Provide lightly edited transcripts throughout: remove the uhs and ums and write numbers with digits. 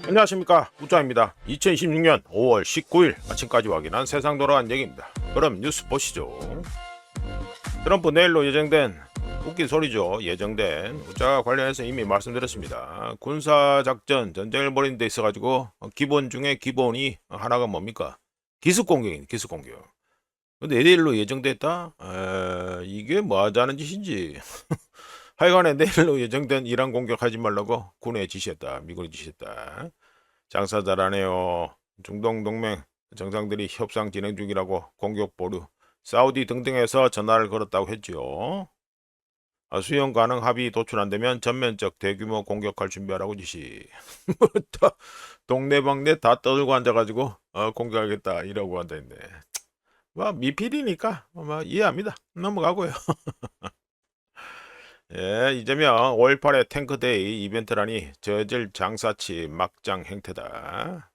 안녕하십니까, 우짜입니다. 2026년 5월 19일 아침까지 확인한 세상 돌아간 얘기입니다. 그럼 뉴스 보시죠. 트럼프 내일로 예정된, 웃긴 소리죠, 예정된 우짜 관련해서 이미 말씀드렸습니다. 군사작전 전쟁을 벌이는 데 있어가지고 기본 중에 기본이 하나가 뭡니까? 기습공격입니다. 기습공격. 근데 내일로 예정됐다? 이게 뭐 하자는 짓인지. 하여간에 내일로 예정된 이란 공격하지 말라고 군에 지시했다. 미군이 지시했다. 장사 잘하네요. 중동 동맹 정상들이 협상 진행 중이라고 공격 보류. 사우디 등등에서 전화를 걸었다고 했지요. 수용 가능 합의 도출 안 되면 전면적 대규모 공격할 준비하라고 지시. 동네방네 다 떠들고 앉아가지고 공격하겠다 이라고 한다 했네. 뭐 미필이니까 뭐 이해합니다. 넘어가고요. 예, 이재명 5.18의 탱크데이 이벤트라니 저질 장사치 막장 행태다.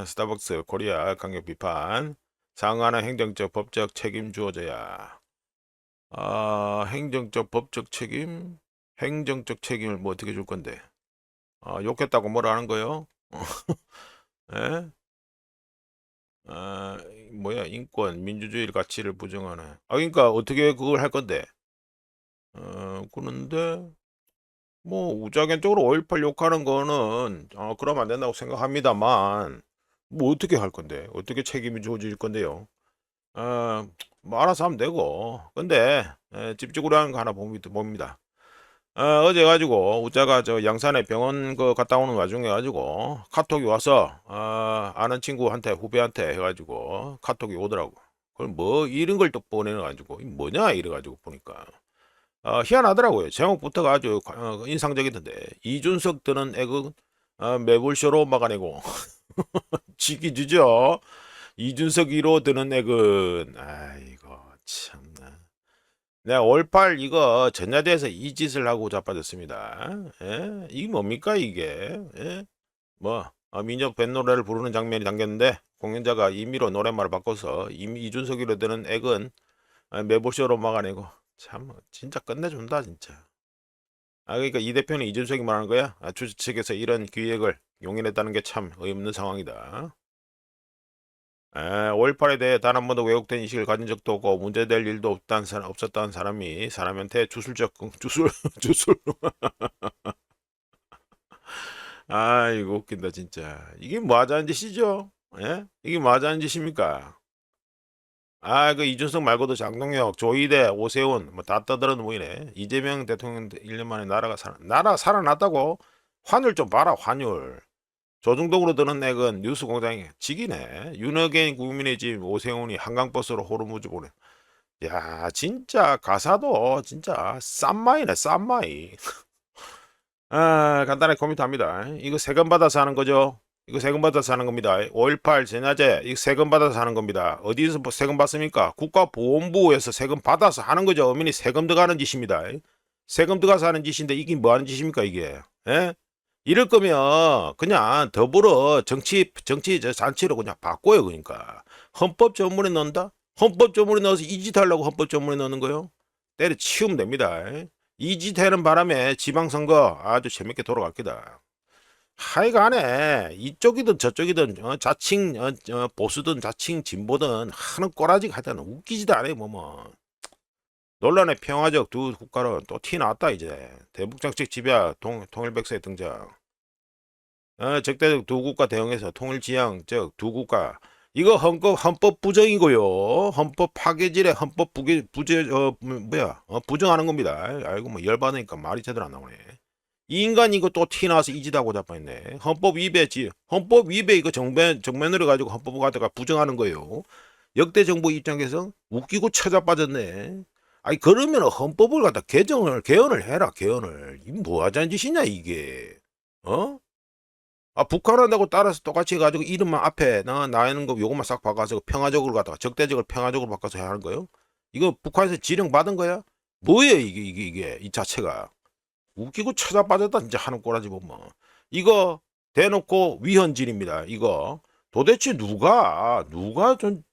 스타벅스 코리아 강력 비판. 상하나 행정적 법적 책임 주어져야. 행정적 법적 책임? 행정적 책임을 뭐 어떻게 줄 건데? 욕했다고 뭐라 하는 거요? 예? 뭐야, 인권, 민주주의 가치를 부정하네. 그러니까 어떻게 그걸 할 건데? 그런데 뭐 우자견적으로 5.18 욕하는 거는 그러면 안 된다고 생각합니다만, 뭐 어떻게 할 건데, 어떻게 책임이 주어질 건데요. 뭐 알아서 하면 되고. 근데 집중으로 하는 거 하나 봅니다. 어제 가지고 우자가 저 양산에 병원 그 갔다 오는 와중에 가지고 카톡이 와서 아는 친구한테, 후배한테 해가지고 카톡이 오더라고. 그럼 뭐 이런 걸 또 보내가지고 뭐냐 이래가지고 보니까 희한하더라고요. 제목부터가 아주 인상적이던데. 이준석 드는 액은 매불쇼로 막아내고. 지기 주죠. 이준석 1호 드는 액은, 아이고 참나. 내가 5.18 이거 전야대에서 이 짓을 하고 자빠졌습니다. 예? 이게 뭡니까 이게? 예? 뭐 민족 뱃노래를 부르는 장면이 담겼는데 공연자가 임의로 노랫말을 바꿔서 이준석 1호 드는 액은 매불쇼로 막아내고. 참 진짜 끝내준다 진짜. 그러니까 이 대표는 이준석이 말하는 거야? 주주 측에서 이런 기획을 용인했다는 게 참 의없는 상황이다. 5.18에 대해 단 한 번도 왜곡된 인식을 가진 적도 없고 문제될 일도 없었다는 사람이 사람한테 주술. 이거 웃긴다 진짜. 이게 뭐 하자는 짓이죠? 예? 이게 뭐 하자는 짓입니까? 그 이준석 말고도 장동혁, 조이대, 오세훈 뭐 다 떠들어는 보이네. 이재명 대통령 1년 만에 나라 살아났다고? 환율 좀 봐라, 환율. 조중동으로 드는 액은 뉴스 공장이 직이네. 윤여겐 국민의집 오세훈이 한강버스로 호르무즈 보내. 야, 진짜 가사도 진짜 쌈마이네, 쌈마이. 간단하게 코멘트합니다. 이거 세금 받아서 하는 거죠. 이거 세금 받아서 하는 겁니다. 5.18 제냐제 이거 세금 받아서 하는 겁니다. 어디서 세금 받습니까? 국가보훈부에서 세금 받아서 하는 거죠. 어머니 세금 들어가는 짓입니다. 세금 들어가서 하는 짓인데 이게 뭐 하는 짓입니까 이게? 예? 이럴 거면 그냥 더불어 정치 저 잔치로 그냥 바꿔요. 그러니까 헌법 전문에 넣는다. 헌법 전문에 넣어서 이 짓 하려고 헌법 전문에 넣는 거요. 때려치우면 됩니다. 이 짓 하는 바람에 지방선거 아주 재밌게 돌아갈 거다. 하여간에 이쪽이든 저쪽이든 자칭 보수든 자칭 진보든 하는 꼬라지가 하여튼 웃기지도 않아요. 뭐. 논란의 평화적 두 국가는 또 티 났다 이제. 대북정책 지배와 통일백서의 등장. 적대적 두 국가 대응에서 통일지향 즉 두 국가. 이거 헌법 부정이고요. 헌법 파괴질에 헌법 부정하는 겁니다. 아이고 뭐 열받으니까 말이 제대로 안 나오네. 이 인간 이거 또 티나서 이지다고 자빠졌네. 헌법 위배 이거 정면으로 가지고 헌법을 갖다가 부정하는 거예요. 역대 정부 입장에서 웃기고 쳐자빠졌네. 그러면 헌법을 갖다 개헌을 해라, 개헌을. 이 뭐 하자는 짓이냐 이게. 어? 북한한다고 따라서 똑같이 해가지고 이름만 앞에 나있는 거 요것만 싹 바꿔서 평화적으로 갖다가 적대적으로 평화적으로 바꿔서 해야 하는 거예요? 이거 북한에서 지령 받은 거야? 뭐예요 이게 이 자체가. 웃기고 쳐자빠졌다 진짜 하는 꼬라지 보면. 이거 대놓고 위헌질입니다. 이거 도대체 누가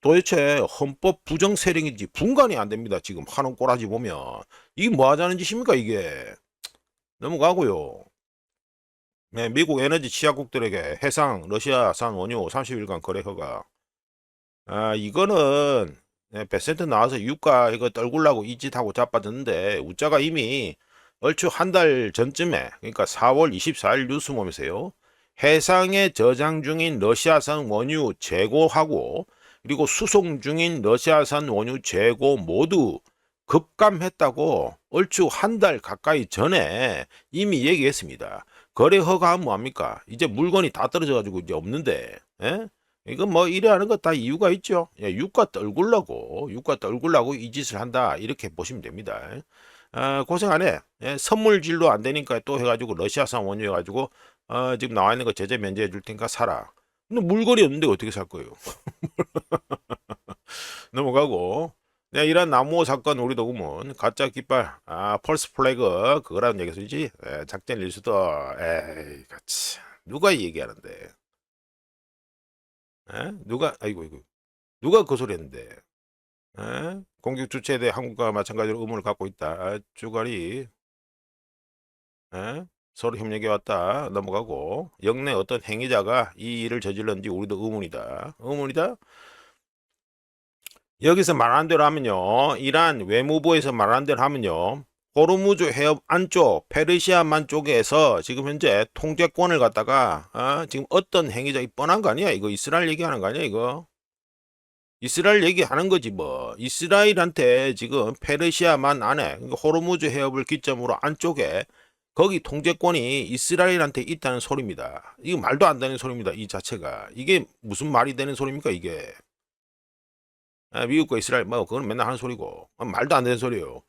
도대체 헌법 부정 세력인지 분간이 안 됩니다. 지금 하는 꼬라지 보면. 이게 뭐 하자는 짓입니까 이게. 넘어가고요. 네, 미국 에너지 취약국들에게 해상 러시아산 원유 30일간 거래 허가. 이거는 베센트 나와서 유가 이거 떨굴라고 이 짓하고 자빠졌는데 우짜가 이미 얼추 한 달 전쯤에, 그러니까 4월 24일 뉴스몸에서요, 해상에 저장 중인 러시아산 원유 재고하고 그리고 수송 중인 러시아산 원유 재고 모두 급감했다고 얼추 한 달 가까이 전에 이미 얘기했습니다. 거래 허가하면 뭐합니까? 이제 물건이 다 떨어져가지고 이제 없는데, 예? 이거 뭐 이래 하는 거 다 이유가 있죠. 예, 유가 떨굴라고 이 짓을 한다, 이렇게 보시면 됩니다. 고생 안 해. 예, 선물질도 안 되니까 또 해가지고 러시아산 원유 해가지고 지금 나와 있는 거 제재 면제해 줄 테니까 사라. 근데 물건이 없는데 어떻게 살 거예요? 넘어가고. 네, 이런 나무호 사건 우리도 의문 가짜 깃발, 펄스 플래그 그거라는 얘기 쓰지. 작전 일수도, 에이 같이 누가 이 얘기하는데? 누가, 아이고 이거 누가 그 소리 했는데? 공격 주체에 대해 한국과 마찬가지로 의문을 갖고 있다. 쭈가리. 에? 서로 협력해 왔다. 넘어가고. 영내 어떤 행위자가 이 일을 저질렀는지 우리도 의문이다. 의문이다? 여기서 말한 대로 하면요, 이란 외무부에서 말한 대로 하면요, 호르무즈 해협 안쪽 페르시아만 쪽에서 지금 현재 통제권을 갖다가 지금 어떤 행위자, 뻔한 거 아니야? 이거 이스라엘 얘기하는 거 아니야? 이거 이스라엘 얘기하는 거지 뭐. 이스라엘한테 지금 페르시아만 안에, 그러니까 호르무즈 해협을 기점으로 안쪽에 거기 통제권이 이스라엘한테 있다는 소리입니다. 이거 말도 안 되는 소리입니다. 이 자체가 이게 무슨 말이 되는 소리입니까 이게? 미국과 이스라엘 뭐 그건 맨날 하는 소리고, 말도 안 되는 소리예요.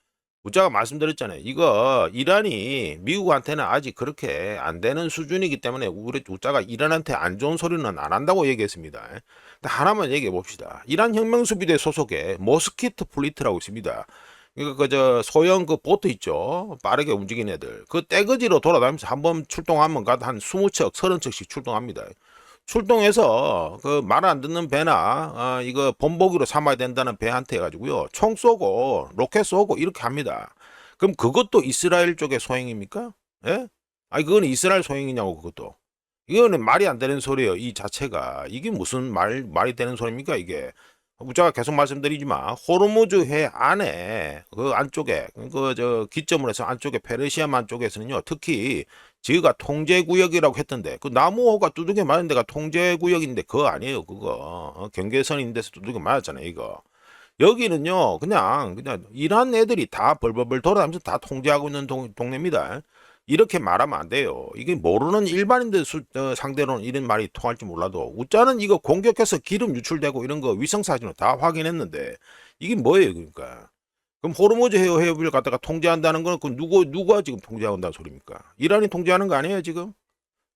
우짜가 말씀드렸잖아요. 이거 이란이 미국한테는 아직 그렇게 안 되는 수준이기 때문에 우리 우짜가 이란한테 안 좋은 소리는 안 한다고 얘기했습니다. 근데 하나만 얘기해 봅시다. 이란 혁명수비대 소속의 모스키트 플리트라고 있습니다. 이거 그저 소형 그 보트 있죠. 빠르게 움직이는 애들. 그 떼거지로 돌아다니면서 한번 출동하면 한 20척, 30척씩 출동합니다. 출동해서 그 말 안 듣는 배나 이거 본보기로 삼아야 된다는 배한테 해가지고요, 총 쏘고 로켓 쏘고 이렇게 합니다. 그럼 그것도 이스라엘 쪽의 소행입니까? 예? 아니 그건 이스라엘 소행이냐고. 그것도 이거는 말이 안 되는 소리예요. 이 자체가 이게 무슨 말이 되는 소리입니까 이게? 제가 계속 말씀드리지만 호르무즈 해 안에 그 안쪽에 그 저 기점으로 해서 안쪽에 페르시아만 쪽에서는요, 특히 지가 통제구역이라고 했던데 그 나무호가 두들겨 맞은 데가 통제구역인데 그거 아니에요. 그거 경계선 있는 데서 두들겨 맞았잖아요 이거. 여기는요 그냥 이란 애들이 다 벌벌벌 돌아다니면서 다 통제하고 있는 동네입니다. 이렇게 말하면 안 돼요. 이게 모르는 일반인들 상대로는 이런 말이 통할지 몰라도 우짜는 이거 공격해서 기름 유출되고 이런 거 위성사진으로 다 확인했는데 이게 뭐예요 그러니까? 그럼 호르무즈 해협을 갖다가 통제한다는 건 그 누가 지금 통제한다는 소리입니까? 이란이 통제하는 거 아니에요 지금?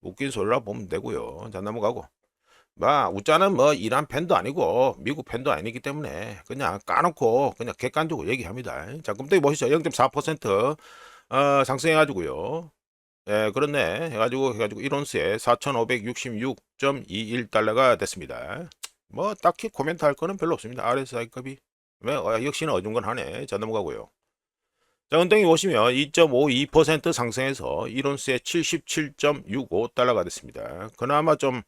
웃긴 소리라 보면 되고요. 자, 넘어가고. 우짜는 뭐 이란 팬도 아니고 미국 팬도 아니기 때문에 그냥 까놓고 그냥 객관적으로 얘기합니다. 자, 그럼 또 보시죠. 0.4% 상승해가지고요. 예, 그렇네. 해가지고 1온스에 4,566.21달러가 됐습니다. 뭐 딱히 코멘트 할 거는 별로 없습니다. RSI급이 역시나 어중간하네. 자, 넘어가고요. 자, 은행이 보시면 2.52% 상승해서 1온스에 77.65달러가 됐습니다. 그나마 좀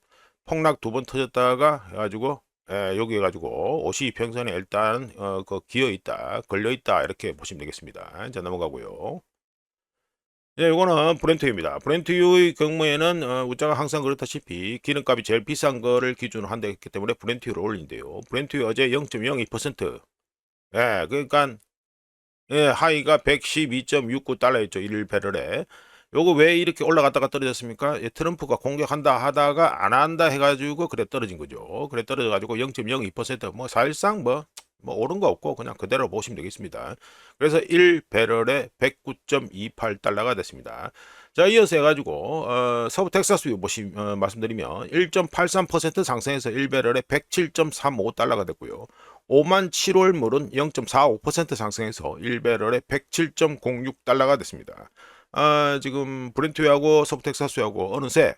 폭락 두 번 터졌다가 해가지고 여기 해가지고 52평선에 일단 그 기어 있다, 걸려 있다, 이렇게 보시면 되겠습니다. 자, 넘어가고요. 네, 이거는 브렌트유입니다. 브렌트유의 경우에는 우짜가 항상 그렇다시피 기름값이 제일 비싼 거를 기준으로 한다 했기 때문에 브렌트유를 올린대요. 브렌트유 어제 0.02%. 예, 그러니까 하이가 112.69달러였죠. 1배럴에. 요거 왜 이렇게 올라갔다가 떨어졌습니까? 트럼프가 공격한다 하다가 안 한다 해가지고 그래 떨어진 거죠. 그래 떨어져가지고 0.02%뭐 사실상 뭐 오른 거 없고 그냥 그대로 보시면 되겠습니다. 그래서 1배럴에 109.28달러가 됐습니다. 자, 이어서 해가지고 서부 텍사스유 말씀드리면 1.83% 상승해서 1배럴에 107.35달러가 됐고요. 5만 7월 물은 0.45% 상승해서 1배럴에 107.06달러가 됐습니다. 지금 브렌트유하고 서부 텍사스유하고 어느새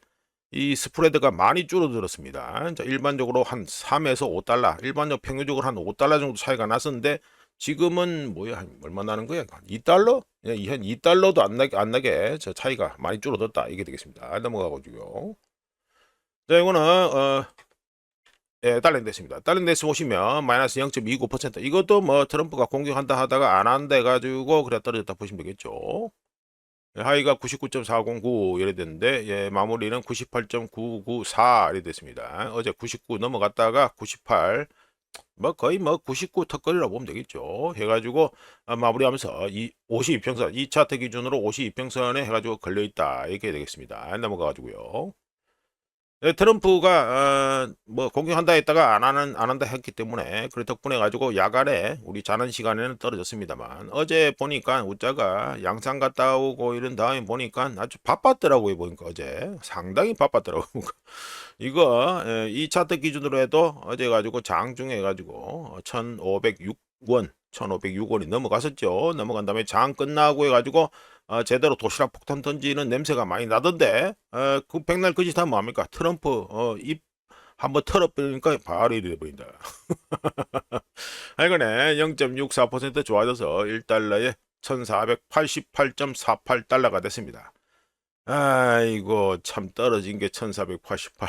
이 스프레드가 많이 줄어들었습니다. 자, 일반적으로 한 3에서 5달러, 일반적 평균적으로 한 5달러 정도 차이가 났었는데 지금은 뭐야, 얼마 나는 거야? 2달러? 한 2달러도 안 나게 저 차이가 많이 줄어들었다. 이게 되겠습니다. 넘어가가지고요. 자, 이거는 예, 달러인덱스입니다. 달러인덱스 보시면 마이너스 0.29%. 이것도 뭐 트럼프가 공격한다 하다가 안 한다 해가지고 그래 떨어졌다 보시면 되겠죠. 예, 하이가 99.409 이래 됐는데 예, 마무리는 98.994 이래 됐습니다. 어제 99 넘어갔다가 98 뭐 거의 뭐 99 턱걸이라고 보면 되겠죠. 해가지고 마무리하면서 이 52평선 이 차트 기준으로 52평선에 해가지고 걸려있다 이렇게 되겠습니다. 넘어가가지고요. 네, 트럼프가 뭐 공격한다 했다가 안 한다 했기 때문에 그 덕분에 가지고 야간에 우리 자는 시간에는 떨어졌습니다만 어제 보니까 우자가 양산 갔다 오고 이런 다음에 보니까 아주 바빴더라고요. 보니까 어제 상당히 바빴더라고요. 이거 이 차트 기준으로 해도 어제 가지고 장중에 가지고 1,506원 1,506원이 넘어갔었죠. 넘어간 다음에 장 끝나고 해가지고 제대로 도시락 폭탄 던지는 냄새가 많이 나던데 그 백날 그 짓 하면 뭐합니까? 트럼프 입 한번 털어버리니까 바로 이래 버린다. 하여간에 0.64% 좋아져서 1달러에 1488.48달러가 됐습니다. 아이고 참 떨어진 게 1488.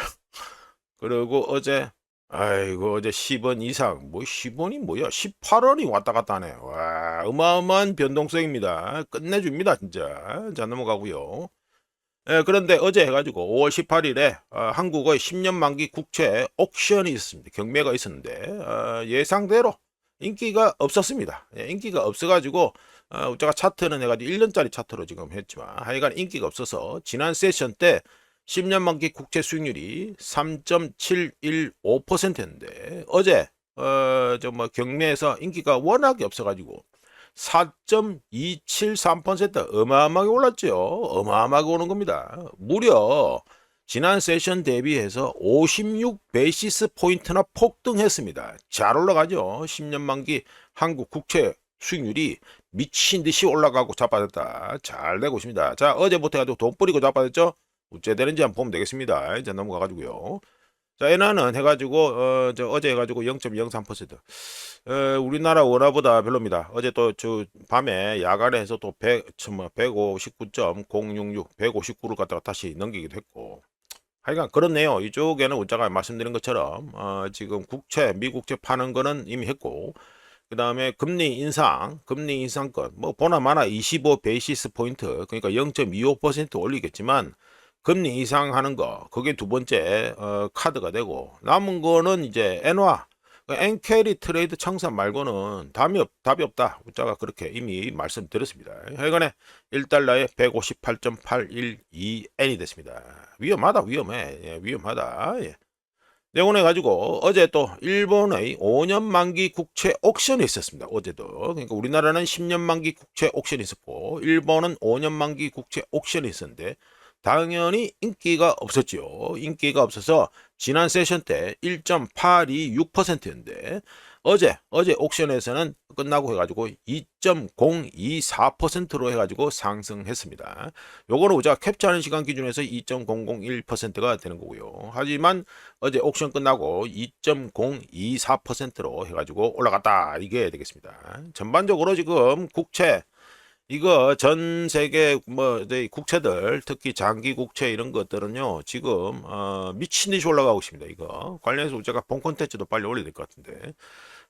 그리고 어제 아이고 어제 10원 이상 뭐 10원이 뭐야 18원이 왔다 갔다 하네. 와 어마어마한 변동성입니다. 끝내줍니다 진짜. 자 넘어가고요. 예, 그런데 어제 해가지고 5월 18일에 한국의 10년 만기 국채 옥션이 있었습니다. 경매가 있었는데 예상대로 인기가 없었습니다. 예, 인기가 없어가지고 제가 차트는 해가지고 1년짜리 차트로 지금 했지만 하여간 인기가 없어서 지난 세션 때 10년 만기 국채 수익률이 3.715%였는데 어제 저 뭐 경매에서 인기가 워낙에 없어가지고 4.273% 어마어마하게 올랐죠. 어마어마하게 오는 겁니다. 무려 지난 세션 대비해서 56 베이시스 포인트나 폭등했습니다. 잘 올라가죠. 10년 만기 한국 국채 수익률이 미친 듯이 올라가고 자빠졌다. 잘 되고 있습니다. 자, 어제부터 해가지고 돈 뿌리고 자빠졌죠. 어째 되는지 한번 보면 되겠습니다. 이제 넘어가가지고요. 자, 엔화는 해가지고 어제 해가지고 0.03%. 우리나라 원화보다 별로입니다. 어제 또 저 밤에 야간에 해서 또 159.066, 159를 갖다가 다시 넘기기도 했고. 하여간 그렇네요. 이쪽에는 우자가 말씀드린 것처럼 지금 국채, 미국채 파는 거는 이미 했고, 그 다음에 금리 인상권 뭐 보나마나 25 베이시스 포인트 그러니까 0.25% 올리겠지만 금리 인상하는 거 그게 두 번째 카드가 되고 남은 거는 이제 엔화 엔캐리 트레이드 청산 말고는 답이 없다. 우자가 그렇게 이미 말씀드렸습니다. 하여간에 1달러에 158.812엔이 됐습니다. 위험하다 위험해. 예, 위험하다. 예. 내고내 가지고 어제 또 일본의 5년 만기 국채 옥션이 있었습니다. 어제도. 그러니까 우리나라는 10년 만기 국채 옥션이 있었고 일본은 5년 만기 국채 옥션이 있었는데 당연히 인기가 없었죠. 인기가 없어서 지난 세션 때 1.826%였는데 어제 옥션에서는 끝나고 해가지고 2.024%로 해가지고 상승했습니다. 요거는 우리가 캡처하는 시간 기준에서 2.001%가 되는 거고요. 하지만 어제 옥션 끝나고 2.024%로 해가지고 올라갔다 이게 되겠습니다. 전반적으로 지금 국채 이거 전 세계 뭐 국채들 특히 장기 국채 이런 것들은요 지금 미친 듯이 올라가고 있습니다. 이거 관련해서 제가 본 콘텐츠도 빨리 올려야 될 것 같은데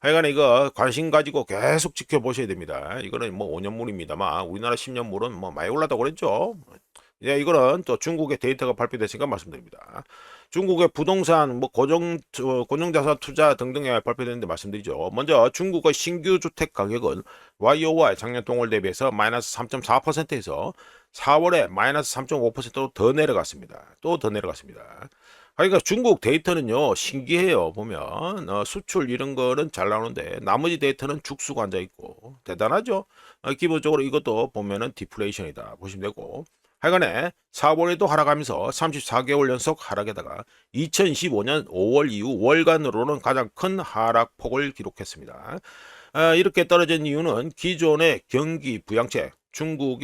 하여간 이거 관심 가지고 계속 지켜보셔야 됩니다. 이거는 뭐 5년물입니다만 우리나라 10년물은 뭐 많이 올랐다고 그랬죠. 예, 이거는 또 중국의 데이터가 발표됐으니까 말씀드립니다. 중국의 부동산, 뭐 고정자산 투자 등등에 발표됐는데 말씀드리죠. 먼저 중국의 신규 주택 가격은 YOY 작년 동월 대비해서 마이너스 3.4%에서 4월에 마이너스 3.5%로 더 내려갔습니다. 또 더 내려갔습니다. 그러니까 중국 데이터는요 신기해요. 보면 수출 이런 거는 잘 나오는데 나머지 데이터는 죽수가 앉아 있고 대단하죠. 기본적으로 이것도 보면은 디플레이션이다 보시면 되고 하여간에 4월에도 하락하면서 34개월 연속 하락에다가 2025년 5월 이후 월간으로는 가장 큰 하락폭을 기록했습니다. 이렇게 떨어진 이유는 기존의 경기 부양책 중국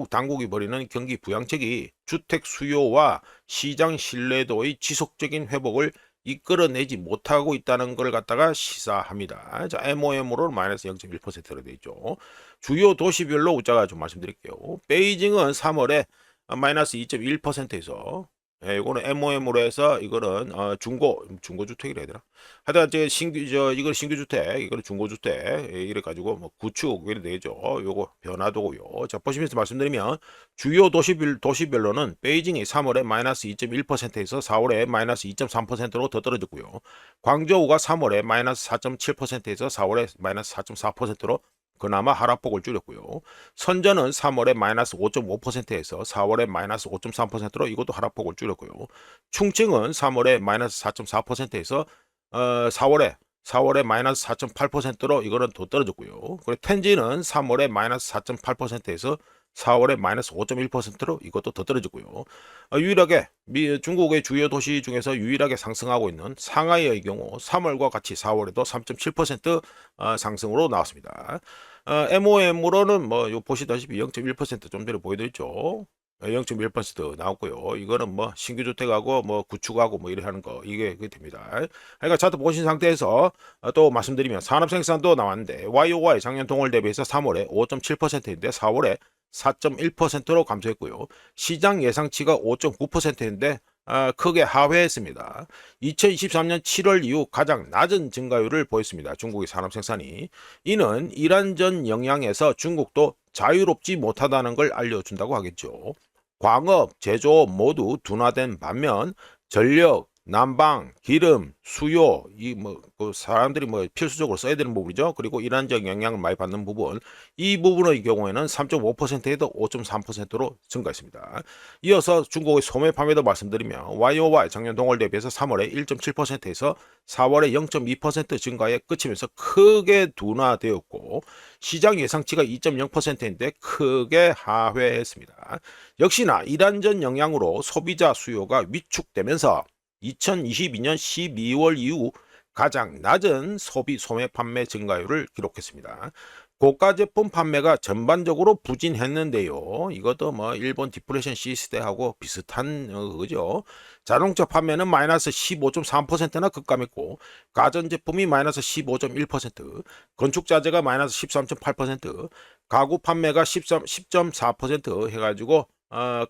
당국이 벌이는 경기 부양책이 주택 수요와 시장 신뢰도의 지속적인 회복을 이끌어내지 못하고 있다는 걸 갖다가 시사합니다. 자, MOM으로 마이너스 0.1%로 되어 있죠. 주요 도시별로 우자가 좀 말씀드릴게요. 베이징은 3월에 마이너스 2.1%에서 이거는 MOM으로 해서 이거는 중고주택이라 해야 되나? 하여튼 이거 신규주택, 이거는 중고주택 이래 가지고 뭐 구축 이래 되죠. 요거 변화도고요. 자, 보시면서 말씀드리면 주요 도시별로는 베이징이 3월에 마이너스 2.1%에서 4월에 마이너스 2.3%로 더 떨어졌고요. 광저우가 3월에 마이너스 4.7%에서 4월에 마이너스 4.4%로 그나마 하락폭을 줄였고요. 선전은 3월에 마이너스 5.5%에서 4월에 마이너스 5.3%로 이것도 하락폭을 줄였고요. 충칭은 3월에 마이너스 4.4%에서 4월에 마이너스 4.8%로 이거는 더 떨어졌고요. 그리고 텐진은 3월에 마이너스 4.8%에서 4월에 마이너스 5.1%로 이것도 더 떨어졌고요. 유일하게 중국의 주요 도시 중에서 유일하게 상승하고 있는 상하이의 경우 3월과 같이 4월에도 3.7% 상승으로 나왔습니다. MOM으로는 뭐 보시다시피 0.1%좀 전에 보여드렸죠. 0.1% 나왔고요. 이거는 뭐 신규 주택하고 뭐 구축하고 뭐 이래 하는 거 이게 됩니다. 그러니까 차트 보신 상태에서 또 말씀드리면 산업 생산도 나왔는데 YOY 작년 동월 대비해서 3월에 5.7%인데 4월에 4.1%로 감소했고요. 시장 예상치가 5.9%인데 크게 하회했습니다. 2023년 7월 이후 가장 낮은 증가율을 보였습니다. 중국의 산업 생산이. 이는 이란전 영향에서 중국도 자유롭지 못하다는 걸 알려준다고 하겠죠. 광업, 제조업 모두 둔화된 반면 전력, 난방, 기름, 수요, 그 사람들이 필수적으로 써야 되는 부분이죠. 그리고 이란적 영향을 많이 받는 부분, 이 부분의 경우에는 3.5%에도 5.3%로 증가했습니다. 이어서 중국의 소매 판매도 말씀드리면 YOY 작년 동월 대비해서 3월에 1.7%에서 4월에 0.2% 증가에 그치면서 크게 둔화되었고 시장 예상치가 2.0%인데 크게 하회했습니다. 역시나 이란전 영향으로 소비자 수요가 위축되면서 2022년 12월 이후 가장 낮은 소매 판매 증가율을 기록했습니다. 고가 제품 판매가 전반적으로 부진했는데요. 이것도 뭐 일본 디프레션 시대하고 비슷한 거죠. 자동차 판매는 마이너스 15.3%나 급감했고 가전제품이 마이너스 15.1%, 건축자재가 마이너스 13.8%, 가구 판매가 10.4% 해가지고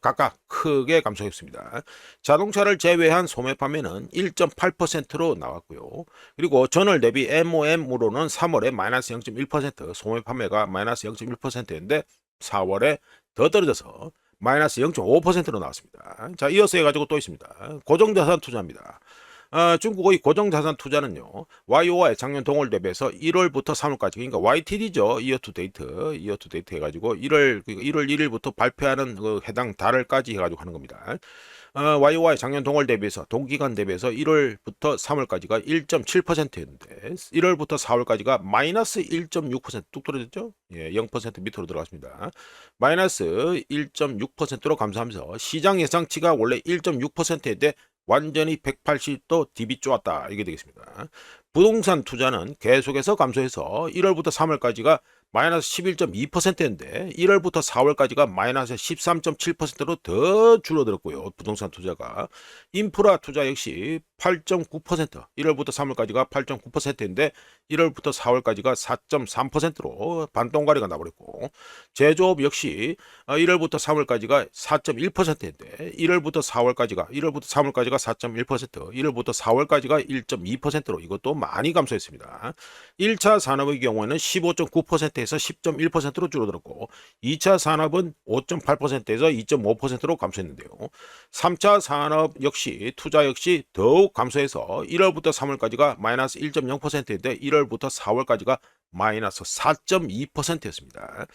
각각 크게 감소했습니다. 자동차를 제외한 소매 판매는 1.8%로 나왔고요. 그리고 전월 대비 MOM으로는 3월에 마이너스 0.1%, 소매 판매가 마이너스 0.1%인데 4월에 더 떨어져서 마이너스 0.5%로 나왔습니다. 자, 이어서 해가지고 또 있습니다. 고정자산 투자입니다. 중국의 고정자산 투자는요, YOY 작년 동월 대비해서 1월부터 3월까지, 그러니까 YTD죠. 이어 투 데이트 해가지고 1월 1일부터 발표하는 그 해당 달을까지 해가지고 하는 겁니다. YOY 작년 동월 대비해서 동기간 대비해서 1월부터 3월까지가 1.7%였는데 1월부터 4월까지가 마이너스 1.6%뚝 떨어졌죠? 예, 0% 밑으로 들어갔습니다. 마이너스 1.6%로 감소하면서 시장 예상치가 원래 1.6%인데 완전히 180도 DB 쪼았다 이게 되겠습니다. 부동산 투자는 계속해서 감소해서 1월부터 3월까지가 마이너스 11.2%인데 1월부터 4월까지가 마이너스 13.7%로 더 줄어들었고요. 부동산 투자가. 인프라 투자 역시 8.9%, 1월부터 3월까지가 8.9%인데 1월부터 4월까지가 4.3%로 반동가리가 나버렸고, 제조업 역시 1월부터 3월까지가 4.1%인데 1월부터 3월까지가 4.1%, 1월부터 4월까지가 1.2%로 이것도 많이 감소했습니다. 1차 산업의 경우에는 15.9%에서 10.1%로 줄어들었고 2차 산업은 5.8%에서 2.5%로 감소했는데요. 3차 산업 역시 투자 역시 더욱 감소해서 1월부터 3월까지가 마이너스 1.0%인데 1월부터 4월까지가 마이너스 4.2%였습니다.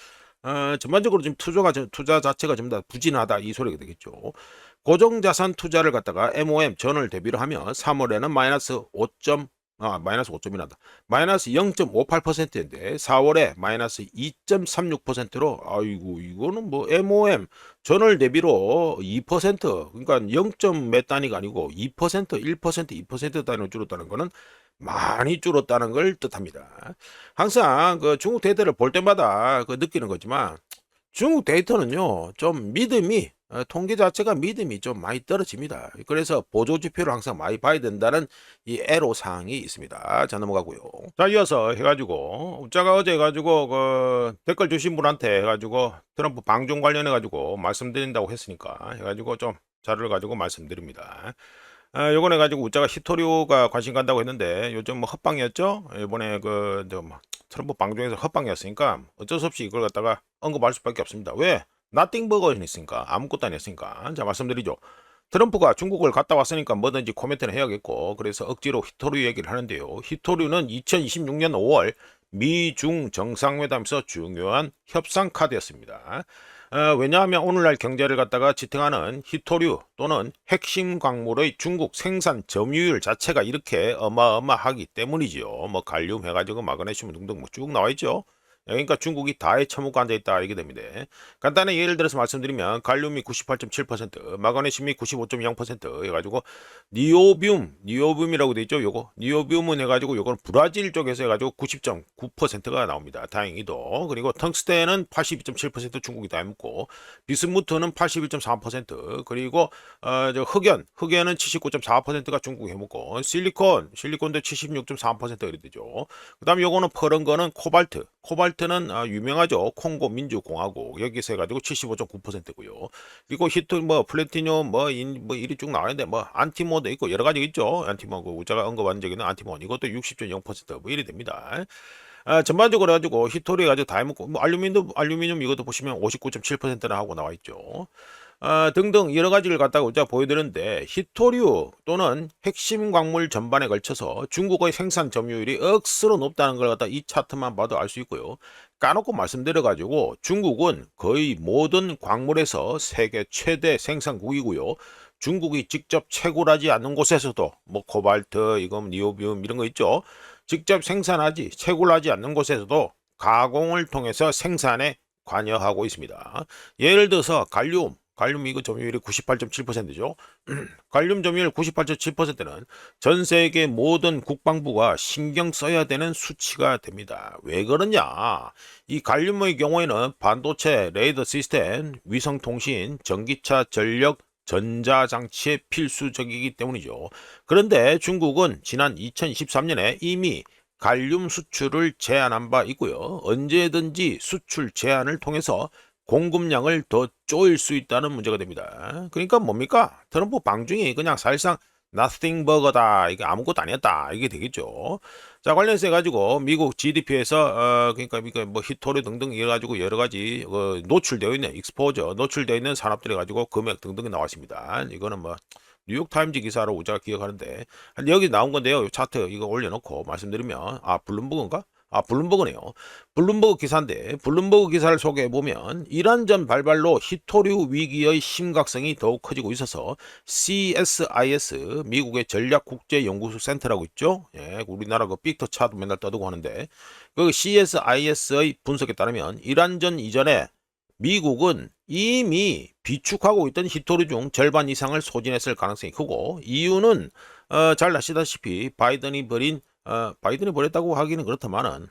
전반적으로 지금 투자 자체가 전부 다 부진하다 이 소리가 되겠죠. 고정자산 투자를 갖다가 MOM 전월 대비를 하면 3월에는 마이너스 5.이란다. 마이너스 0.58%인데 4월에 마이너스 2.36%로 아이고 이거는 뭐 MOM 전월 대비로 2% 그러니까 0. 몇 단위가 아니고 2%, 1%, 2% 단위로 줄었다는 거는 많이 줄었다는 걸 뜻합니다. 항상 그 중국 대대를 볼 때마다 그 느끼는 거지만 중국 데이터는요, 좀 믿음이, 통계 자체가 믿음이 좀 많이 떨어집니다. 그래서 보조 지표를 항상 많이 봐야 된다는 이 애로 사항이 있습니다. 자, 넘어가고요. 자, 이어서 해가지고, 제가 어제 해가지고, 댓글 주신 분한테 해가지고, 트럼프 방중 관련해가지고 말씀드린다고 했으니까, 해가지고 좀 자료를 가지고 말씀드립니다. 요번에 가지고 우짜가 히토류가 관심 간다고 했는데, 요즘 뭐 헛방이었죠? 이번에 트럼프 방중에서 헛방이었으니까 어쩔 수 없이 이걸 갖다가 언급할 수밖에 없습니다. 왜? 나띵 버거는 있으니까. 아무것도 안 했으니까. 자, 말씀드리죠. 트럼프가 중국을 갔다 왔으니까 뭐든지 코멘트는 해야겠고, 그래서 억지로 히토류 얘기를 하는데요. 히토류는 2026년 5월 미중 정상회담에서 중요한 협상 카드였습니다. 왜냐하면 오늘날 경제를 갖다가 지탱하는 히토류 또는 핵심 광물의 중국 생산 점유율 자체가 이렇게 어마어마하기 때문이지요. 뭐 갈륨 해가지고 마그네슘 등등 뭐 쭉 나와 있죠. 그러니까 중국이 다에 처먹고 앉아있다 이게 됩니다. 간단히 예를 들어서 말씀드리면 갈륨이 98.7%, 마그네슘이 95.0% 해가지고 니오뷴이라고 돼 있죠. 요거 니오뷴은 해가지고 요거는 브라질 쪽에서 해가지고 90.9%가 나옵니다. 다행히도. 그리고 텅스텐은 82.7% 중국이 다 해먹고, 비스무트는 81.4%, 그리고 흑연은 79.4%가 중국이 해먹고, 실리콘도 76.4% 이렇게 되죠. 그다음 요거는 퍼른 거는 코발트는 유명하죠. 콩고 민주공화국 여기서 해가지고 75.9%고요. 그리고 플래티늄 이리 쭉 나와있는데 안티몬도 있고 여러 가지 있죠. 안티몬 우자가 언급한 적이 있는 안티몬 이것도 60.0% 이리 됩니다. 전반적으로 가지고 히토리 가지고 다 해먹고 알루미늄 이것도 보시면 59.7%나 하고 나와 있죠. 등등 여러 가지를 갖다가 우리가 보여드렸는데, 히토류 또는 핵심 광물 전반에 걸쳐서 중국의 생산 점유율이 억수로 높다는 걸 갖다 이 차트만 봐도 알 수 있고요. 까놓고 말씀드려가지고 중국은 거의 모든 광물에서 세계 최대 생산국이고요. 중국이 직접 채굴하지 않는 곳에서도 뭐 코발트, 이건 니오비움 이런 거 있죠. 직접 채굴하지 않는 곳에서도 가공을 통해서 생산에 관여하고 있습니다. 예를 들어서 갈륨 이거 점유율이 98.7%죠. 갈륨 점유율 98.7%는 전 세계 모든 국방부가 신경 써야 되는 수치가 됩니다. 왜 그러냐? 이 갈륨의 경우에는 반도체, 레이더 시스템, 위성통신, 전기차, 전력, 전자장치에 필수적이기 때문이죠. 그런데 중국은 지난 2023년에 이미 갈륨 수출을 제한한 바 있고요. 언제든지 수출 제한을 통해서 공급량을 더 쪼일 수 있다는 문제가 됩니다. 그러니까 뭡니까? 트럼프 방중이 그냥 사실상 nothing burger다. 이게 아무것도 아니었다. 이게 되겠죠. 자, 관련해서 해가지고 미국 GDP에서 그러니까 뭐 히토리 등등 해가지고 여러 가지 노출되어 있는 익스포저 노출되어 있는 산업들이 가지고 금액 등등이 나왔습니다. 이거는 뭐 뉴욕타임즈 기사로 우리가 기억하는데 여기 나온 건데요. 이 차트 이거 올려놓고 말씀드리면 블룸버그인가? 블룸버그네요. 블룸버그 기사인데 블룸버그 기사를 소개해보면 이란전 발발로 히토류 위기의 심각성이 더욱 커지고 있어서 CSIS 미국의 전략국제연구소 센터라고 있죠. 예, 우리나라 그 빅터 차도 맨날 떠들고 하는데 그 CSIS의 분석에 따르면 이란전 이전에 미국은 이미 비축하고 있던 히토류 중 절반 이상을 소진했을 가능성이 크고, 이유는 잘 아시다시피 바이든이 버렸다고 하기는 그렇다마는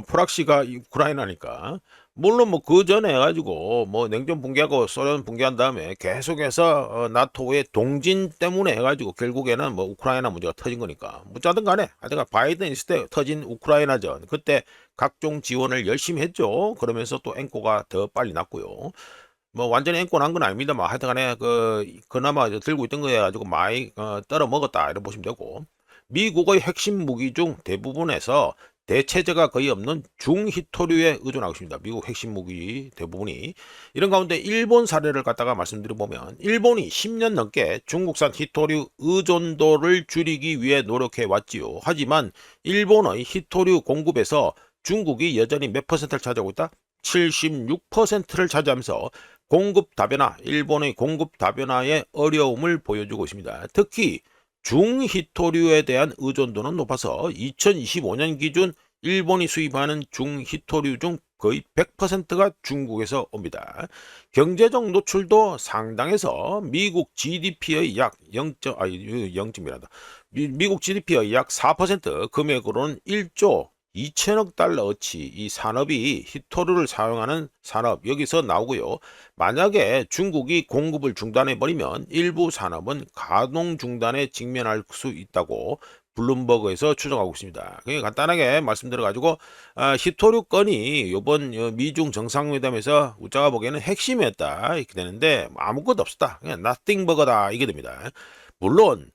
프락시가 우크라이나니까. 물론 뭐 그 전에 해가지고 뭐 냉전 붕괴하고 소련 붕괴한 다음에 계속해서 나토의 동진 때문에 해가지고 결국에는 뭐 우크라이나 문제가 터진 거니까 뭐자든 간에 하여튼 바이든 있을 때 터진 우크라이나전 그때 각종 지원을 열심히 했죠. 그러면서 또 앵꼬가 더 빨리 났고요. 뭐 완전히 앵꼬 난 건 아닙니다만 하여튼간에 그나마 들고 있던 거에 가지고 많이 떨어 먹었다 이렇게 보시면 되고, 미국의 핵심 무기 중 대부분에서 대체제가 거의 없는 중히토류에 의존하고 있습니다. 미국 핵심 무기 대부분이. 이런 가운데 일본 사례를 갖다가 말씀드려보면 일본이 10년 넘게 중국산 히토류 의존도를 줄이기 위해 노력해 왔지요. 하지만 일본의 히토류 공급에서 중국이 여전히 몇 퍼센트를 차지하고 있다? 76%를 차지하면서 일본의 공급 다변화에 어려움을 보여주고 있습니다. 특히 중히토류에 대한 의존도는 높아서 2025년 기준 일본이 수입하는 중히토류 중 거의 100%가 중국에서 옵니다. 경제적 노출도 상당해서 미국 GDP의 약 0.0이란다. 미국 GDP의 약 4% 금액으로는 1조 2천억 달러어치 이 산업이 히토류를 사용하는 산업 여기서 나오고요. 만약에 중국이 공급을 중단해 버리면 일부 산업은 가동 중단에 직면할 수 있다고 블룸버그에서 추정하고 있습니다. 그냥 간단하게 말씀드려 가지고 히토류 건이 이번 미중 정상회담에서 우짜가 보기에는 핵심이었다 이렇게 되는데 아무것도 없었다. 그냥 나띵 버거다 이게 됩니다. 물론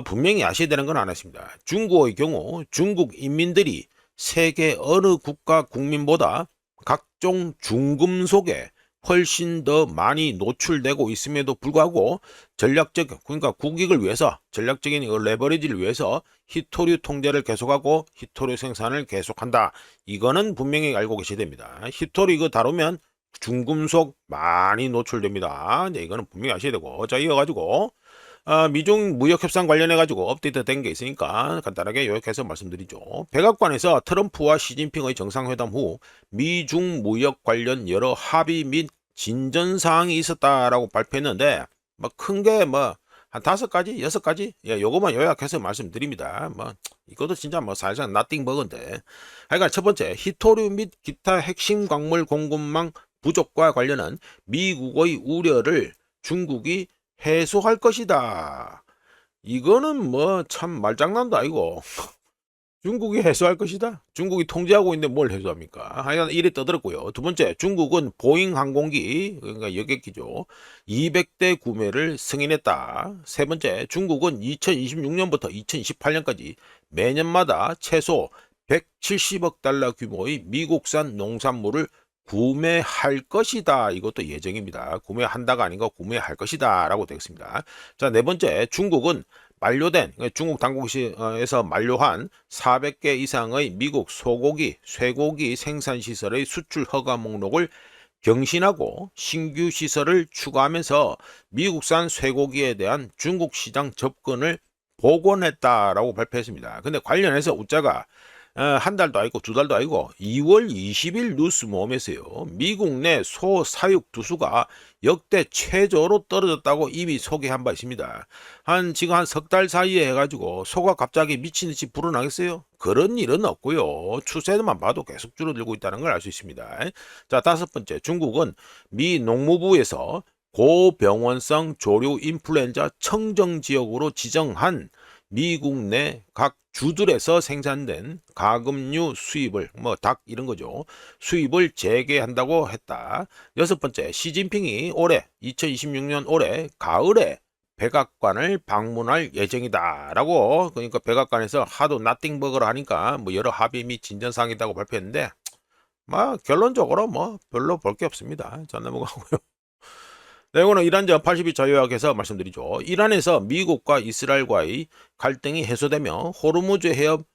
분명히 아셔야 되는 건 하나입니다. 중국의 경우 중국 인민들이 세계 어느 국가 국민보다 각종 중금속에 훨씬 더 많이 노출되고 있음에도 불구하고 전략적 그러니까 국익을 위해서 전략적인 레버리지를 위해서 히토류 통제를 계속하고 히토류 생산을 계속한다. 이거는 분명히 알고 계셔야 됩니다. 히토류 이거 다루면 중금속 많이 노출됩니다. 네, 이거는 분명히 아셔야 되고 자 이어가지고 미중 무역협상 관련해가지고 업데이트 된 게 있으니까 간단하게 요약해서 말씀드리죠. 백악관에서 트럼프와 시진핑의 정상회담 후 미중 무역 관련 여러 합의 및 진전사항이 있었다라고 발표했는데 뭐 큰 게 뭐 한 5가지, 6가지 예, 요거만 요약해서 말씀드립니다. 뭐 이것도 진짜 뭐 사실상 나띵 버그인데 하여간 첫 번째 히토류 및 기타 핵심 광물 공급망 부족과 관련한 미국의 우려를 중국이 해소할 것이다. 이거는 뭐 참 말장난도 아니고 중국이 해소할 것이다. 중국이 통제하고 있는데 뭘 해소합니까? 하여간 이래 떠들었고요. 두 번째, 중국은 보잉 항공기, 그러니까 여객기죠. 200대 구매를 승인했다. 세 번째, 중국은 2026년부터 2028년까지 매년마다 최소 170억 달러 규모의 미국산 농산물을 구매할 것이다. 이것도 예정입니다. 구매한다가 아닌 거 구매할 것이다. 라고 되겠습니다. 자, 네 번째, 중국은 만료된 중국 당국에서 만료한 400개 이상의 미국 소고기, 쇠고기 생산 시설의 수출 허가 목록을 경신하고 신규 시설을 추가하면서 미국산 쇠고기에 대한 중국 시장 접근을 복원했다라고 발표했습니다. 근데 관련해서 우짜가 한 달도 아니고 2달도 아니고 2월 20일 뉴스 모험에서요. 미국 내 소 사육 두수가 역대 최저로 떨어졌다고 이미 소개한 바 있습니다. 지금 한 석 달 사이에 해가지고 소가 갑자기 미친듯이 불어나겠어요? 그런 일은 없고요. 추세만 봐도 계속 줄어들고 있다는 걸 알 수 있습니다. 자, 다섯 번째, 중국은 미 농무부에서 고병원성 조류 인플루엔자 청정 지역으로 지정한 미국 내 각 주들에서 생산된 가금류 수입을 뭐 닭 이런 거죠. 수입을 재개한다고 했다. 여섯 번째, 시진핑이 올해 2026년 올해 가을에 백악관을 방문할 예정이다라고 그러니까 백악관에서 하도 나띵버거를 하니까 뭐 여러 합의 및 진전사항이 있다고 발표했는데 뭐 결론적으로 뭐 별로 볼 게 없습니다. 자 넘어가고요. 네, 이거는 이란전 80일 자유학에서 말씀드리죠. 이란에서 미국과 이스라엘과의 갈등이 해소되며 호르무즈 해협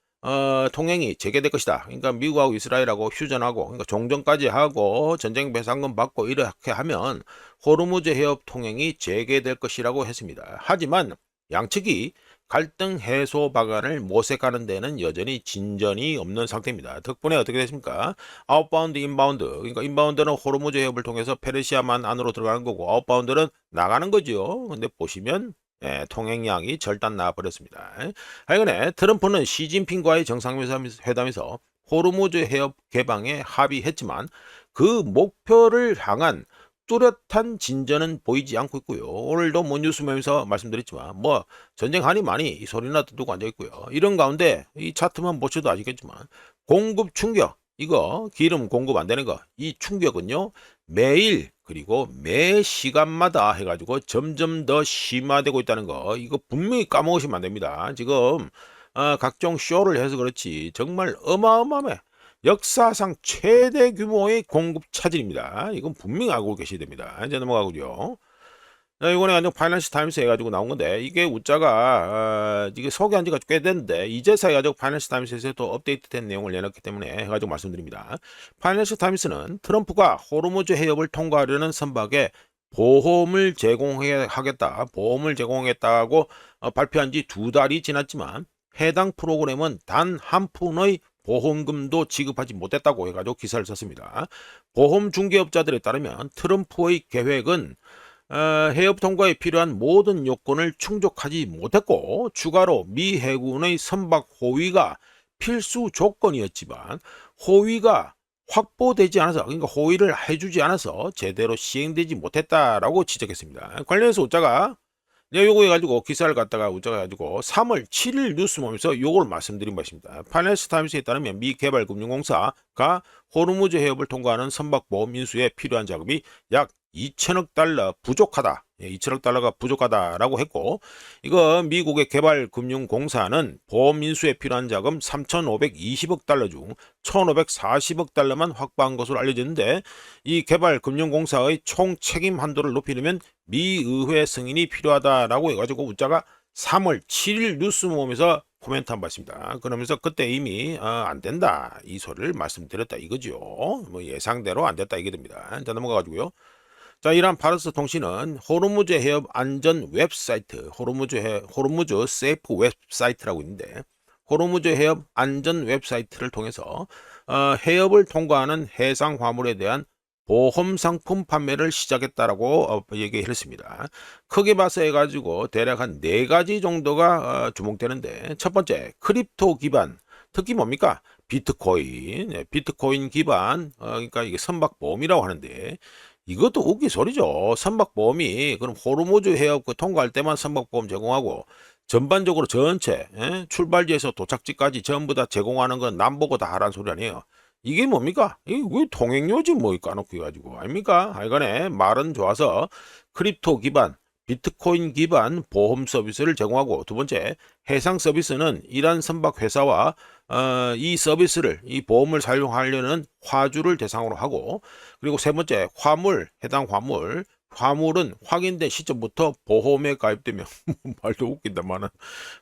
통행이 재개될 것이다. 그러니까 미국하고 이스라엘하고 휴전하고 그러니까 종전까지 하고 전쟁 배상금 받고 이렇게 하면 호르무즈 해협 통행이 재개될 것이라고 했습니다. 하지만 양측이 갈등 해소 방안을 모색하는 데는 여전히 진전이 없는 상태입니다. 덕분에 어떻게 됐습니까? 아웃바운드, 인바운드. 그러니까 인바운드는 호르무즈 해협을 통해서 페르시아만 안으로 들어가는 거고 아웃바운드는 나가는 거죠. 근데 보시면 통행량이 절단 나버렸습니다. 하여간에 트럼프는 시진핑과의 정상회담에서 호르무즈 해협 개방에 합의했지만 그 목표를 향한 뚜렷한 진전은 보이지 않고 있고요. 오늘도 뭐 뉴스면서 말씀드렸지만 뭐 전쟁하니 많이 이 소리나 듣고 앉아 있고요. 이런 가운데 이 차트만 보셔도 아시겠지만 공급 충격 이거 기름 공급 안 되는 거 이 충격은요 매일 그리고 매 시간마다 해가지고 점점 더 심화되고 있다는 거 이거 분명히 까먹으시면 안 됩니다. 지금 각종 쇼를 해서 그렇지 정말 어마어마해. 역사상 최대 규모의 공급 차질입니다. 이건 분명히 알고 계셔야 됩니다. 이제 넘어가고요. 이번에 완전 파이낸셜 타임스 해가지고 나온 건데 이게 우짜가 이게 소개한 지가 꽤 됐는데 이제서 해가지고 파이낸셜 타임스에서 또 업데이트된 내용을 내놨기 때문에 해가지고 말씀드립니다. 파이낸셜 타임스는 트럼프가 호르무즈 해협을 통과하려는 선박에 보험을 제공하겠다고 발표한 지 2달이 지났지만 해당 프로그램은 단 한 푼의 보험금도 지급하지 못했다고 해가지고 기사를 썼습니다. 보험 중개업자들에 따르면 트럼프의 계획은 해협 통과에 필요한 모든 요건을 충족하지 못했고 추가로 미 해군의 선박 호위가 필수 조건이었지만 호의가 확보되지 않아서, 그러니까 호의를 해주지 않아서 제대로 시행되지 못했다라고 지적했습니다. 관련해서 우짜가 요거 해가지고 기사를 갖다가 우짜가 해가지고 3월 7일 뉴스모임에서 요걸 말씀드린 바 있습니다. 파이낸스 타임스에 따르면 미 개발금융공사가 호르무즈 해협을 통과하는 선박보험 인수에 필요한 자금이 약 2천억 달러 부족하다. 2천억 달러가 부족하다라고 했고, 이거 미국의 개발금융공사는 보험 인수에 필요한 자금 3,520억 달러 중 1,540억 달러만 확보한 것으로 알려졌는데, 이 개발금융공사의 총 책임 한도를 높이려면 미 의회 승인이 필요하다라고 해가지고 우짜가 3월 7일 뉴스 모임에서 코멘트 한 바 있습니다. 그러면서 그때 이미 안 된다 이 소리를 말씀드렸다 이거죠. 뭐 예상대로 안 됐다 이게 됩니다. 자, 넘어가가지고요. 자, 이란 파르스 통신은 호르무즈 해협 안전 웹사이트, 호르무즈 세이프 웹사이트라고 있는데, 호르무즈 해협 안전 웹사이트를 통해서 해협을 통과하는 해상 화물에 대한 보험 상품 판매를 시작했다라고 얘기했습니다. 크게 봐서 해가지고 대략 한 4가지 정도가 주목되는데, 첫 번째 크립토 기반, 특히 뭡니까? 비트코인, 비트코인 기반, 그러니까 이게 선박보험이라고 하는데, 이것도 웃기 소리죠. 선박보험이 그럼 호르무즈 해협 통과할 때만 선박보험 제공하고 전반적으로 전체 출발지에서 도착지까지 전부 다 제공하는 건 남보고 다 하라는 소리 아니에요. 이게 뭡니까? 이게 왜 통행료지 뭐 까놓고 해가지고 아닙니까? 하여간에 말은 좋아서 크립토 기반, 비트코인 기반 보험 서비스를 제공하고, 두 번째 해상 서비스는 이란 선박 회사와 이 서비스를, 이 보험을 사용하려는 화주를 대상으로 하고, 그리고 세 번째 해당 화물은 확인된 시점부터 보험에 가입되며 말도 웃긴다마는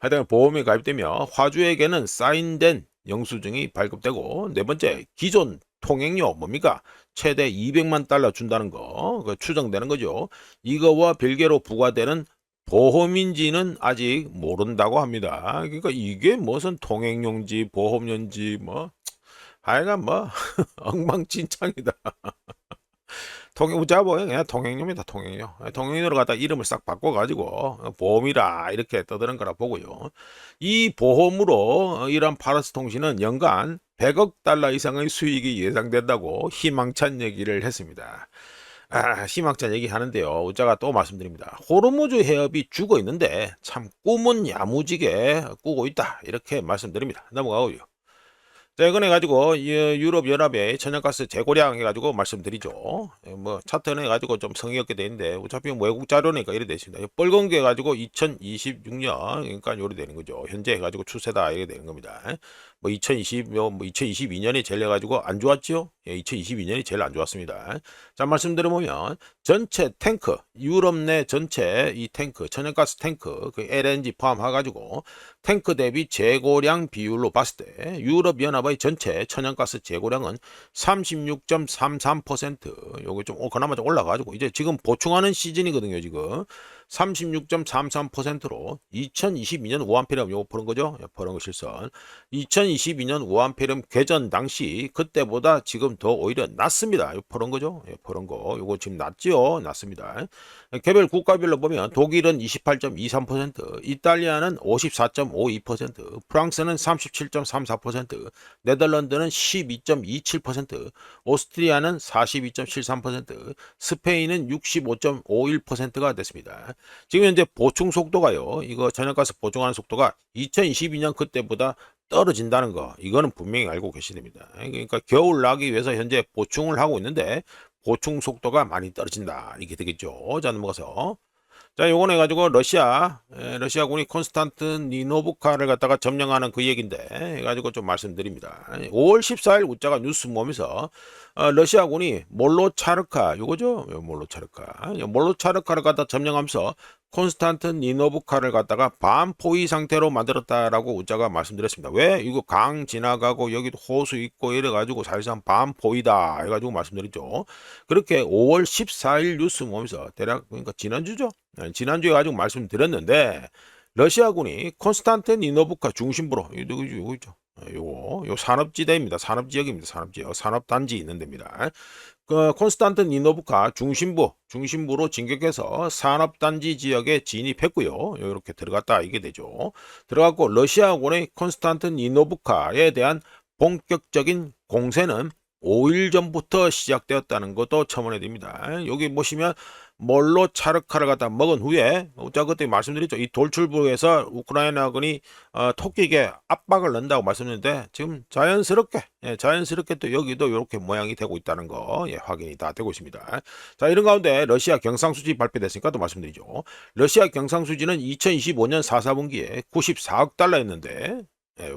하여튼 보험에 가입되며 화주에게는 사인된 영수증이 발급되고, 네 번째 기존 통행료 뭡니까? 최대 200만 달러 준다는 거 추정되는 거죠. 이거와 별개로 부과되는 보험인지는 아직 모른다고 합니다. 그러니까 이게 무슨 통행료인지 보험료인지 뭐 하여간 뭐 엉망진창이다. 우자보 그냥 통행료입니다. 통행료로 갖다 이름을 싹 바꿔가지고 보험이라 이렇게 떠드는 거라 보고요. 이 보험으로 이란 파르스 통신은 연간 100억 달러 이상의 수익이 예상된다고 희망찬 얘기를 했습니다. 희망찬 얘기 하는데요. 우자가 또 말씀드립니다. 호르무즈 해협이 죽어 있는데 참 꿈은 야무지게 꾸고 있다 이렇게 말씀드립니다. 넘어가고요. 자, 이건 해가지고 유럽 연합의 천연가스 재고량 해가지고 말씀드리죠. 뭐 차트는 해가지고 좀 성의 없게 돼 있는데 어차피 외국 자료니까 이래 돼 있습니다. 빨간 게 해가지고 2026년 그러니까 요리 되는 거죠. 현재 해가지고 추세다 이게 되는 겁니다. 뭐 2022년이 제일 해가지고 안 좋았죠? 예, 2022년이 제일 안 좋았습니다. 자, 말씀드려보면 전체 탱크, 유럽 내 전체 이 탱크, 천연가스 탱크, 그 LNG 포함해가지고 탱크 대비 재고량 비율로 봤을 때 유럽 연합의 전체 천연가스 재고량은 36.33%. 요거 좀 그나마 좀 올라가지고 이제 지금 보충하는 시즌이거든요. 지금 36.33%로 2022년 우한폐렴 요거 보는 거죠. 보는 거 실선. 2022년 우한폐렴 개전 당시 그때보다 지금 더 오히려 낮습니다. 요 보는 거죠. 보는 거 요거 지금 낮죠. 낮습니다. 개별 국가별로 보면 독일은 28.23%, 이탈리아는 54.52%, 프랑스는 37.34%, 네덜란드는 12.27%, 오스트리아는 42.73%, 스페인은 65.51%가 됐습니다. 지금 현재 보충 속도가요. 이거 천연가스 보충하는 속도가 2022년 그때보다 떨어진다는 거 이거는 분명히 알고 계셔야 됩니다. 그러니까 겨울 나기 위해서 현재 보충을 하고 있는데 보충 속도가 많이 떨어진다 이게 되겠죠. 자, 넘어가서 자, 요건 해가지고 러시아군이 콘스탄티노브카를 갖다가 점령하는 그 얘기인데 해가지고 좀 말씀드립니다. 5월 14일 우짜가 뉴스 모면서 러시아군이 몰로차르카 요거죠. 몰로차르카를 갖다 점령하면서 콘스탄티노브카를 갖다가 반포위 상태로 만들었다라고 우짜가 말씀드렸습니다. 왜? 이거 강 지나가고 여기도 호수 있고 이래가지고 사실상 반포위다 해가지고 말씀드렸죠. 그렇게 5월 14일 뉴스 모면서 대략 그러니까 지난주죠. 지난주에 가지고 말씀드렸는데 러시아군이 콘스탄티노브카 중심부로 이거 있죠. 요 산업지대입니다. 산업지역입니다. 산업지역. 산업단지 있는 데입니다. 그 콘스탄틴 니노부카 중심부로 진격해서 산업단지 지역에 진입했고요. 이렇게 들어갔다 이게 되죠. 들어갔고 러시아군의 콘스탄틴 니노부카에 대한 본격적인 공세는 5일 전부터 시작되었다는 것도 첨언해야 됩니다. 여기 보시면 몰로 차르카를 갖다 먹은 후에 제가 그때 말씀드렸죠. 이 돌출부에서 우크라이나군이 토끼에게 압박을 넣는다고 말씀드렸는데 지금 자연스럽게 또 여기도 이렇게 모양이 되고 있다는 거 확인이 다 되고 있습니다. 자, 이런 가운데 러시아 경상수지 발표됐으니까 또 말씀드리죠. 러시아 경상수지는 2025년 4사분기에 94억 달러였는데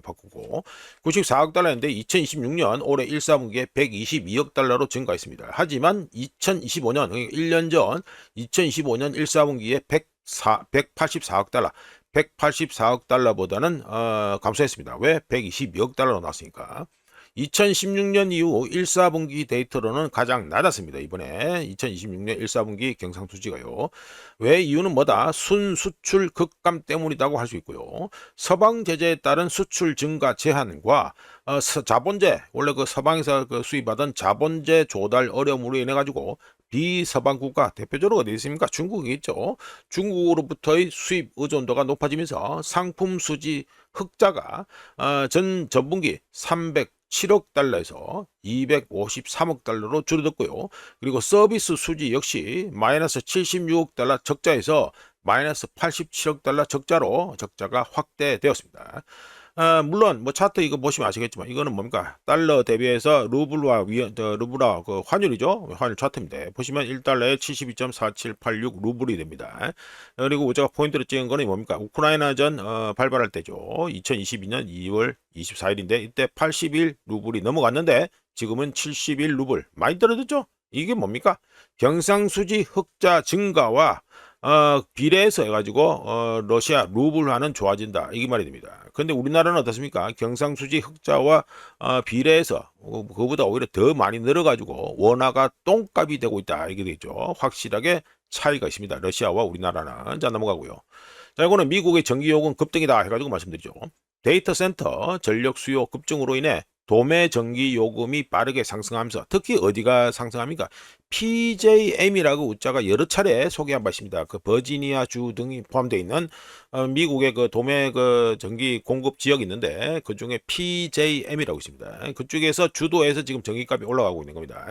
바꾸고 94억 달러인데 2026년 올해 1사분기에 122억 달러로 증가했습니다. 하지만 2025년 1년 전 2025년 1사분기에 184억 달러 184억 달러보다는 감소했습니다. 왜? 122억 달러로 나왔으니까. 2016년 이후 1사분기 데이터로는 가장 낮았습니다. 이번에 2026년 1사분기 경상수지가요. 왜? 이유는 뭐다? 순수출 급감 때문이라고 할 수 있고요. 서방 제재에 따른 수출 증가 제한과 자본재, 원래 그 서방에서 그 수입하던 자본재 조달 어려움으로 인해 가지고 비서방 국가 대표적으로 어디 있습니까? 중국이겠죠. 중국으로부터의 수입 의존도가 높아지면서 상품 수지 흑자가 전분기 307억 달러에서 253억 달러로 줄어들었고요. 그리고 서비스 수지 역시 마이너스 76억 달러 적자에서 마이너스 87억 달러 적자가 확대되었습니다. 물론 뭐 차트 이거 보시면 아시겠지만 이거는 뭡니까? 달러 대비해서 루블과 루블화 그 환율이죠. 환율 차트인데 보시면 1달러에 72.4786 루블이 됩니다. 그리고 제가 포인트로 찍은 거는 뭡니까? 우크라이나전 발발할 때죠. 2022년 2월 24일인데 이때 81 루블이 넘어갔는데 지금은 71 루블 많이 떨어졌죠? 이게 뭡니까? 경상수지 흑자 증가와 비례해서 해가지고 러시아 루블화는 좋아진다 이게 말이 됩니다. 근데 우리나라는 어떻습니까? 경상수지 흑자와 비례해서 그거보다 오히려 더 많이 늘어가지고 원화가 똥값이 되고 있다 이게 되죠. 확실하게 차이가 있습니다. 러시아와 우리나라는. 자, 넘어가고요. 자, 이거는 미국의 전기요금 급등이다 해가지고 말씀드리죠. 데이터 센터 전력 수요 급증으로 인해 도매 전기 요금이 빠르게 상승하면서 특히 어디가 상승합니까? PJM이라고 우자가 여러 차례 소개한 바 있습니다. 그 버지니아 주 등이 포함되어 있는 미국의 그 도매 그 전기 공급 지역이 있는데 그 중에 PJM이라고 있습니다. 그쪽에서 주도해서 지금 전기값이 올라가고 있는 겁니다.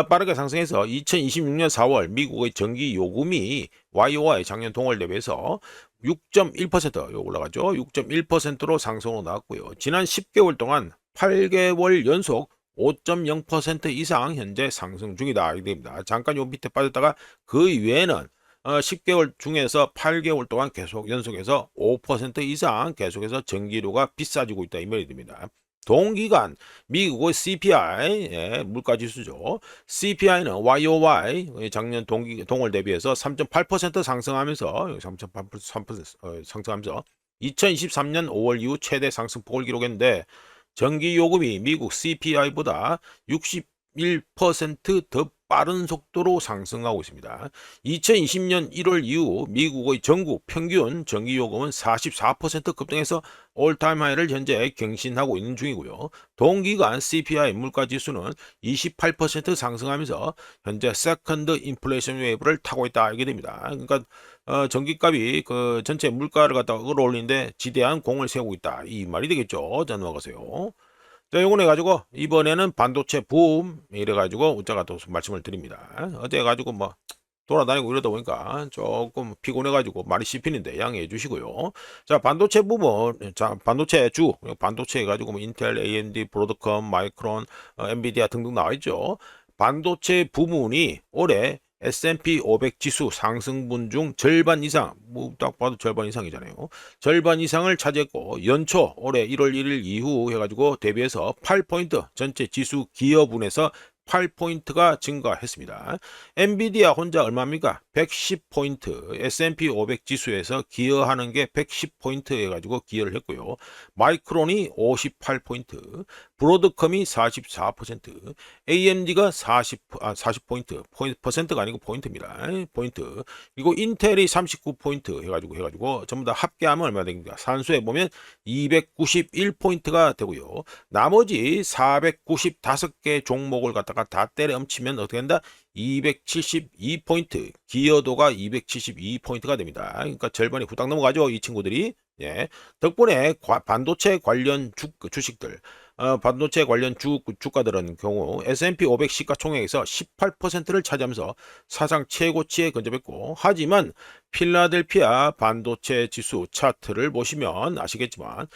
빠르게 상승해서 2026년 4월 미국의 전기 요금이 YOY 작년 동월 대비해서 6.1% 올라가죠. 6.1%로 상승으로 나왔고요. 지난 10개월 동안 8개월 연속 5.0% 이상 현재 상승 중이다. 이렇게 됩니다. 잠깐 요 밑에 빠졌다가 그 이외에는 10개월 중에서 8개월 동안 계속 연속해서 5% 이상 계속해서 전기료가 비싸지고 있다. 이 말이 됩니다. 동기간 미국의 CPI 물가지수죠. CPI는 YOY 작년 동월 대비해서 3.8% 상승하면서 3.8% 상승하면서 2023년 5월 이후 최대 상승폭을 기록했는데 전기요금이 미국 CPI보다 61%더 빠른 속도로 상승하고 있습니다. 2020년 1월 이후 미국의 전국 평균 전기요금은 44% 급등해서 올타임 하이를 현재 경신하고 있는 중이고요. 동기간 CPI 물가지수는 28% 상승하면서 현재 세컨드 인플레이션 웨이브를 타고 있다 이게 됩니다. 그러니까 전기값이 그 전체 물가를 갖다가 끌어올리는데 지대한 공을 세우고 있다 이 말이 되겠죠. 자, 넘어가세요. 자, 요거 해가지고 이번에는 반도체 붐 이래가지고 제가 또 말씀을 드립니다. 어제 가지고 뭐 돌아다니고 이러다 보니까 조금 피곤해가지고 말이 씹히는데 양해해 주시고요. 자, 반도체 부분, 자, 반도체 해가지고 뭐 인텔, AMD, 브로드컴, 마이크론, 엔비디아 등등 나와 있죠. 반도체 부문이 올해 S&P 500 지수 상승분 중 절반 이상, 뭐 딱 봐도 절반 이상이잖아요. 절반 이상을 차지했고 연초 올해 1월 1일 이후 해가지고 대비해서 8포인트 전체 지수 기여분에서 8포인트가 증가했습니다. 엔비디아 혼자 얼마입니까? 110포인트, S&P 500 지수에서 기여하는 게 110포인트 해가지고 기여를 했고요. 마이크론이 58포인트, 브로드컴이 44%, AMD가 40포인트, 퍼센트가 아니고 포인트입니다. 포인트. 그리고 인텔이 39포인트 해가지고 전부 다 합계하면 얼마 됩니까? 산수해 보면 291포인트가 되고요. 나머지 495개 종목을 갖다가 다 때려 엄치면 어떻게 된다? 272포인트, 기여도가 272포인트가 됩니다. 그러니까 절반이 후딱 넘어가죠, 이 친구들이. 예. 덕분에 반도체 관련 주식들, 반도체 관련 주가들은 경우 S&P 500 시가총액에서 18%를 차지하면서 사상 최고치에 근접했고, 하지만 필라델피아 반도체 지수 차트를 보시면 아시겠지만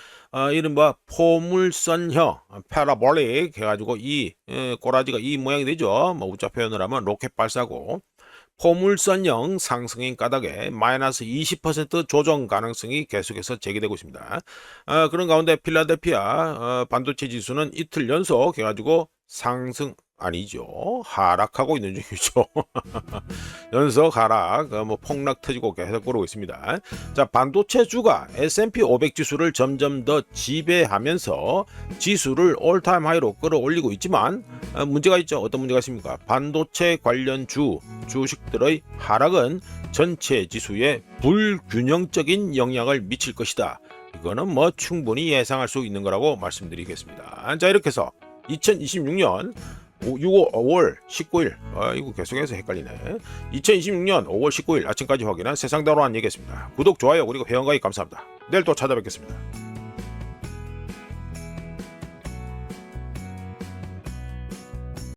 이른바 포물선형 패러볼릭 해가지고 이 꼬라지가 이 모양이 되죠. 뭐 우자 표현을 하면 로켓 발사고, 포물선형 상승인 까닭에 마이너스 20% 조정 가능성이 계속해서 제기되고 있습니다. 그런 가운데 필라델피아 반도체 지수는 이틀 연속 해가지고 상승 아니죠, 하락하고 있는 중이죠. 연속 하락, 뭐 폭락 터지고 계속 오르고 있습니다. 자, 반도체 주가 S&P 500 지수를 점점 더 지배하면서 지수를 올타임 하이로 끌어올리고 있지만 문제가 있죠. 어떤 문제가 있습니까? 반도체 관련 주식들의 하락은 전체 지수에 불균형적인 영향을 미칠 것이다. 이거는 뭐 충분히 예상할 수 있는 거라고 말씀드리겠습니다. 자, 이렇게 해서 2026년 5월 19일, 이거 계속해서 헷갈리네. 2026년 5월 19일 아침까지 확인한 세상다로한 얘기했습니다. 구독, 좋아요, 그리고 회원가입 감사합니다. 내일 또 찾아뵙겠습니다.